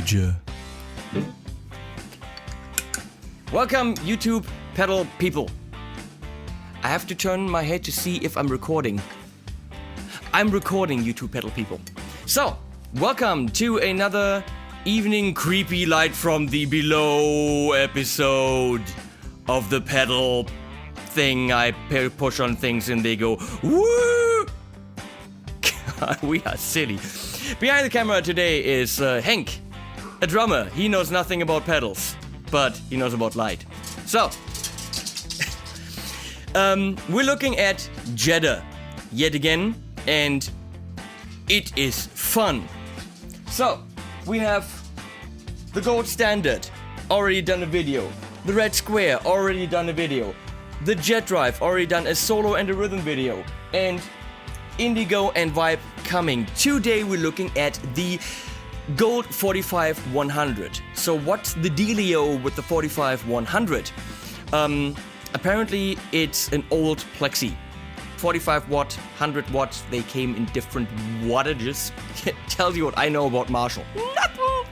Major. Welcome, YouTube pedal people. I have to turn my head to see if I'm recording. I'm recording, YouTube pedal people. So, welcome to another evening creepy light from the below episode of the pedal thing. I push on things and they go, woo! God, we are silly. Behind the camera today is Henk, a drummer. He knows nothing about pedals, but he knows about light. So, we're looking at Jeddah yet again, and it is fun. So, we have the gold standard, already done a video. The red square, already done a video. The jet drive, already done a solo and a rhythm video. And Indigo and Vibe coming. Today we're looking at the gold 45-100. So what's the dealio with the 45-100? Apparently it's an old Plexi. 45 watt, 100 watt, they came in different wattages. Tells you what I know about Marshall. Nothing!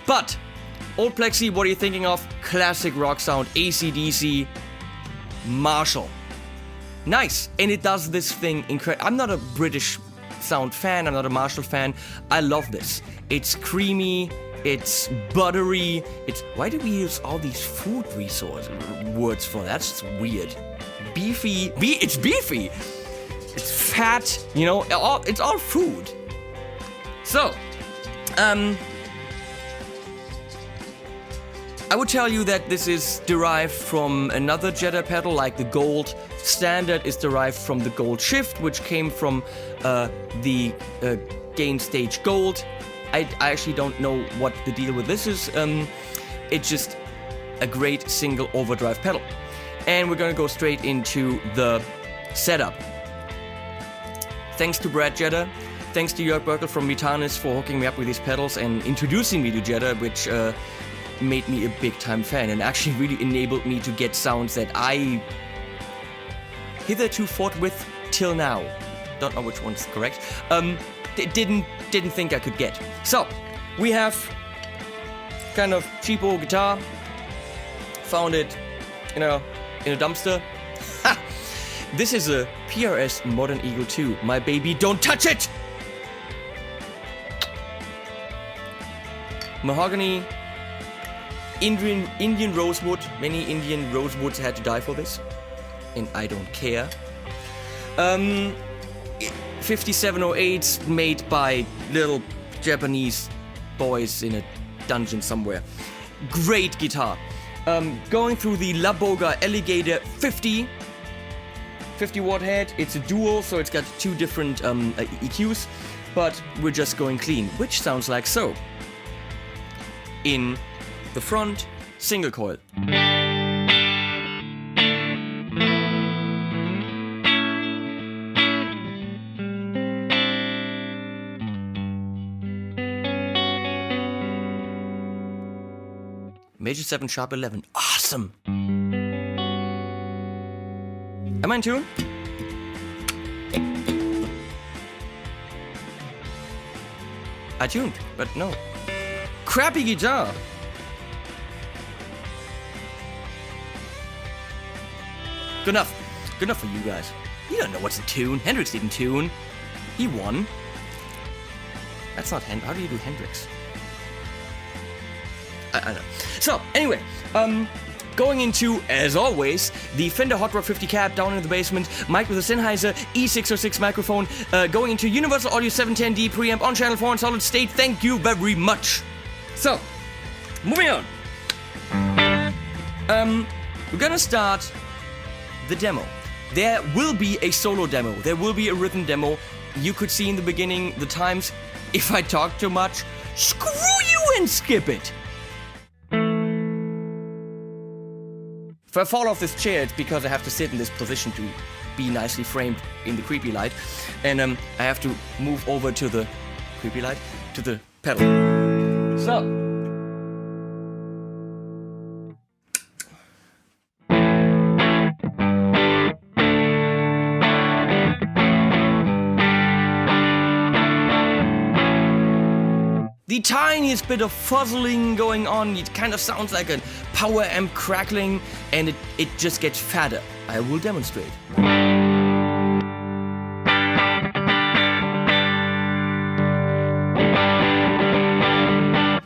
But, old Plexi, what are you thinking of? Classic rock sound, AC/DC, Marshall. Nice, and it does this thing incredible. I'm not a British sound fan, I'm not a Marshall fan. I love this. It's creamy, it's buttery, it's... Why do we use all these food words for that? That's just weird. Beefy, it's beefy! It's fat, you know, it's all food. So, I would tell you that this is derived from another Jeddah pedal, like the gold standard is derived from the gold shift, which came from the gain stage gold. I actually don't know what the deal with this is. It's just a great single overdrive pedal. And we're gonna go straight into the setup. Thanks to Brad Jeddah, thanks to Jörg Börkel from Vitanis for hooking me up with these pedals and introducing me to Jeddah, which made me a big time fan and actually really enabled me to get sounds that I hitherto fought with till now. Don't know which one's correct. Didn't think I could get. So, we have kind of cheapo guitar. Found it, you know, in a dumpster. Ha! This is a PRS Modern Eagle 2. My baby, don't touch it! Mahogany, Indian rosewood. Many Indian rosewoods had to die for this. And I don't care. 5708s made by little Japanese boys in a dungeon somewhere. Great guitar. Going through the La Boga Alligator 50 watt head. It's a dual, so it's got two different EQs, but we're just going clean, which sounds like so. In the front, single coil. Major 7 sharp 11. Awesome! Am I in tune? I tuned, but no. Crappy guitar! Good enough. Good enough for you guys. You don't know what's in tune. Hendrix didn't tune. He won. That's not Hendrix. How do you do Hendrix? I know. So, anyway, going into, as always, the Fender Hot Rod 50 cab down in the basement, mic with a Sennheiser E606 microphone, going into Universal Audio 710D preamp on channel 4 in solid state. Thank you very much. So, moving on. We're gonna start the demo. There will be a solo demo. There will be a rhythm demo. You could see in the beginning the times. If I talk too much, screw you and skip it. If I fall off this chair, it's because I have to sit in this position to be nicely framed in the creepy light. And I have to move over to the creepy light, to the pedal. So. The tiniest bit of fuzzling going on. It kind of sounds like a power amp crackling, and it just gets fatter. I will demonstrate.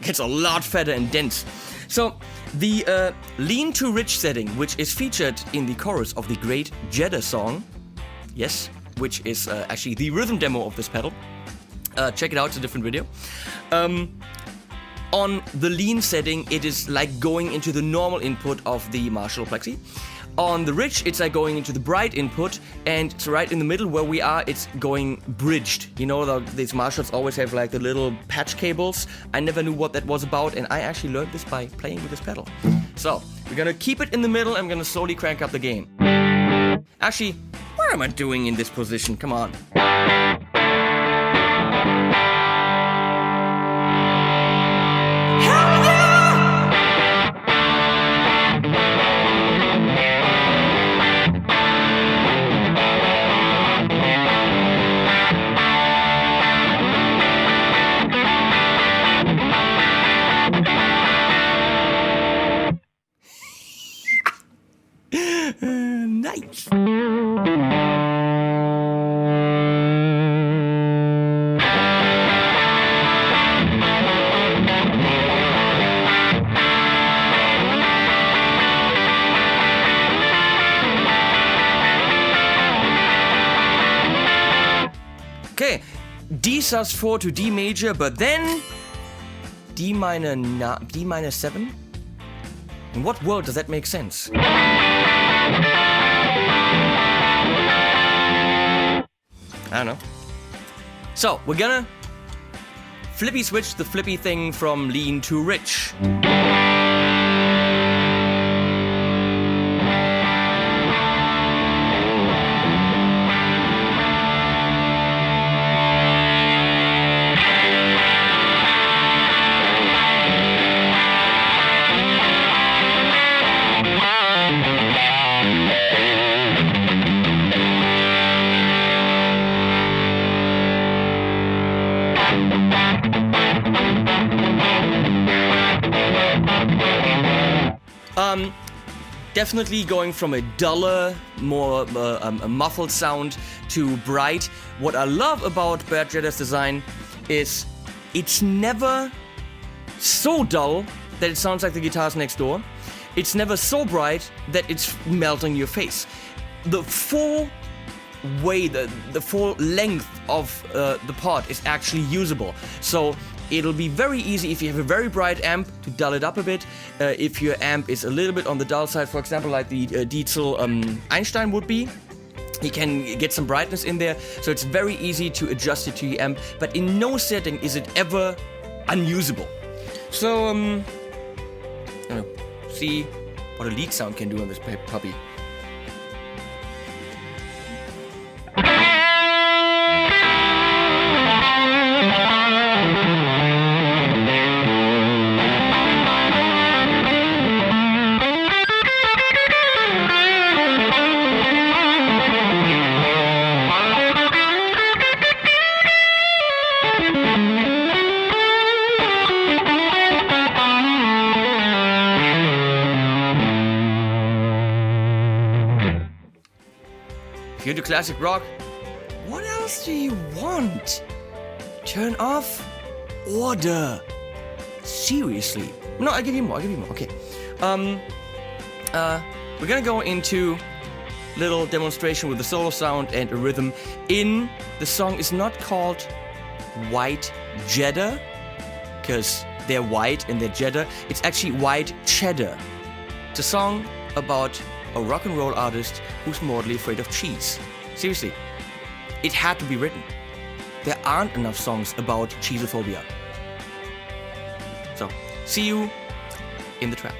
Gets a lot fatter and dense. So the lean to rich setting, which is featured in the chorus of the great Jeddah song, yes, which is actually the rhythm demo of this pedal. Check it out, it's a different video. On the lean setting, it is like going into the normal input of the Marshall Plexi. On the rich, it's like going into the bright input, and it's right in the middle where we are, it's going bridged. You know, these Marshalls always have like the little patch cables. I never knew what that was about, and I actually learned this by playing with this pedal. So, we're gonna keep it in the middle, I'm gonna slowly crank up the gain. Actually, what am I doing in this position? Come on. Nice. Okay, D sus4 to D major, but then D minor 7? In what world does that make sense? I don't know. So, we're gonna flippy switch the flippy thing from lean to rich. Definitely going from a duller, more a muffled sound to bright. What I love about Bad Jeddah's design is it's never so dull that it sounds like the guitars next door. It's never so bright that it's melting your face. The full way, the full length of the pod is actually usable. So it'll be very easy if you have a very bright amp to dull it up a bit. If your amp is a little bit on the dull side, for example, like the Diesel Einstein would be, you can get some brightness in there. So it's very easy to adjust it to your amp, but in no setting is it ever unusable. So, see what a lead sound can do on this puppy. If you're into classic rock, what else do you want? Turn off? Order. Seriously. No, I'll give you more, okay. We're gonna go into little demonstration with a solo sound and a rhythm. The song is not called White Jeddah, because they're white and they're Jeddah. It's actually White Cheddar. It's a song about a rock and roll artist who's mortally afraid of cheese. Seriously, it had to be written. There aren't enough songs about cheeseophobia. So, see you in the track.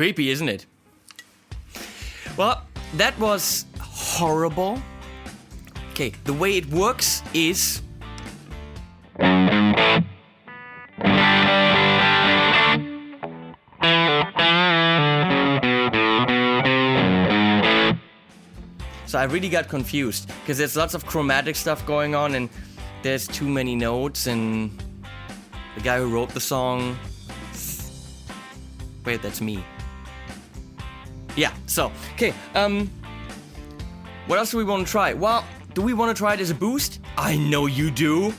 creepy, isn't it? Well, that was horrible. Okay, the way it works is... So I really got confused, because there's lots of chromatic stuff going on, and there's too many notes, and the guy who wrote the song... Wait, that's me. Yeah, so, okay, what else do we want to try? Well, do we want to try it as a boost? I know you do.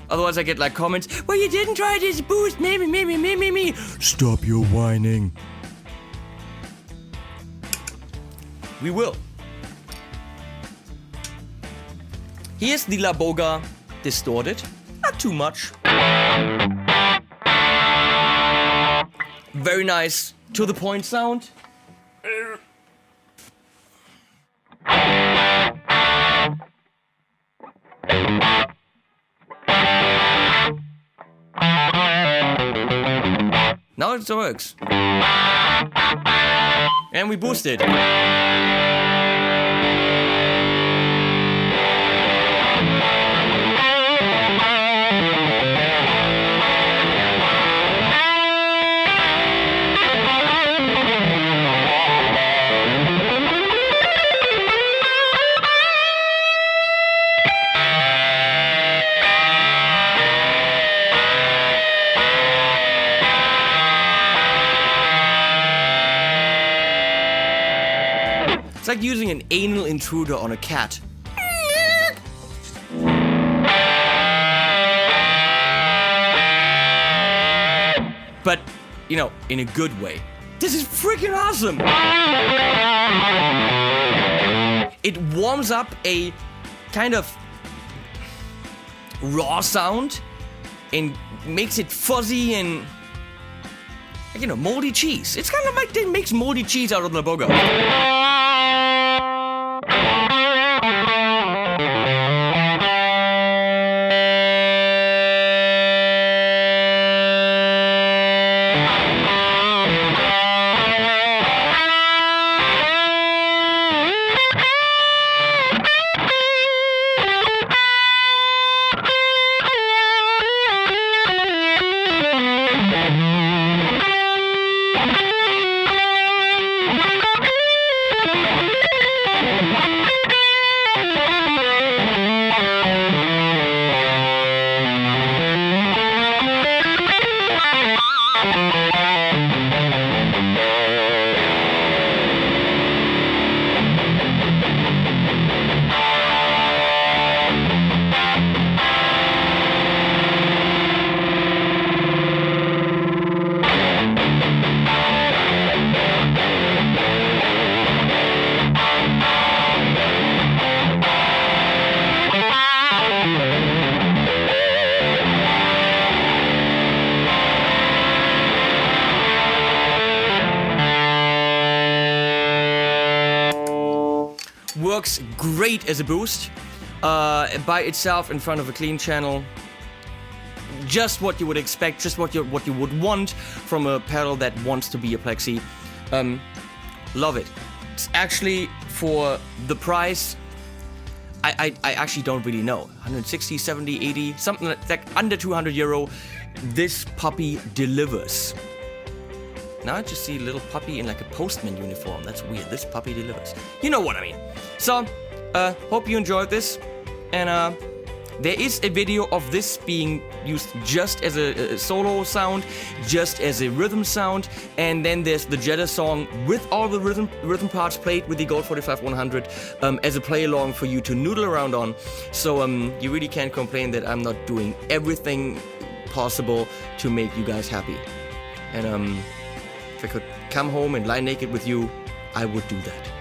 Otherwise I get like comments, well, you didn't try it as a boost, me. Stop your whining. We will. Here's the La Boga distorted, not too much. Very nice, to the point sound. Now it works. And we boosted. It's like using an anal intruder on a cat. But, you know, in a good way. This is freaking awesome! It warms up a kind of raw sound and makes it fuzzy and, you know, moldy cheese. It's kind of like it makes moldy cheese out of the boga. Works great as a boost, by itself in front of a clean channel. Just what you would expect, just what you would want from a pedal that wants to be a Plexi. Love it. It's actually, for the price, I actually don't really know. 160, 70, 80, something like under 200 euro. This puppy delivers. Now I just see a little puppy in like a postman uniform. That's weird. This puppy delivers. You know what I mean. So, hope you enjoyed this. And there is a video of this being used just as a solo sound, just as a rhythm sound. And then there's the Jetta song with all the rhythm parts played with the Gold 45-100 as a play-along for you to noodle around on. So you really can't complain that I'm not doing everything possible to make you guys happy. And if I could come home and lie naked with you, I would do that.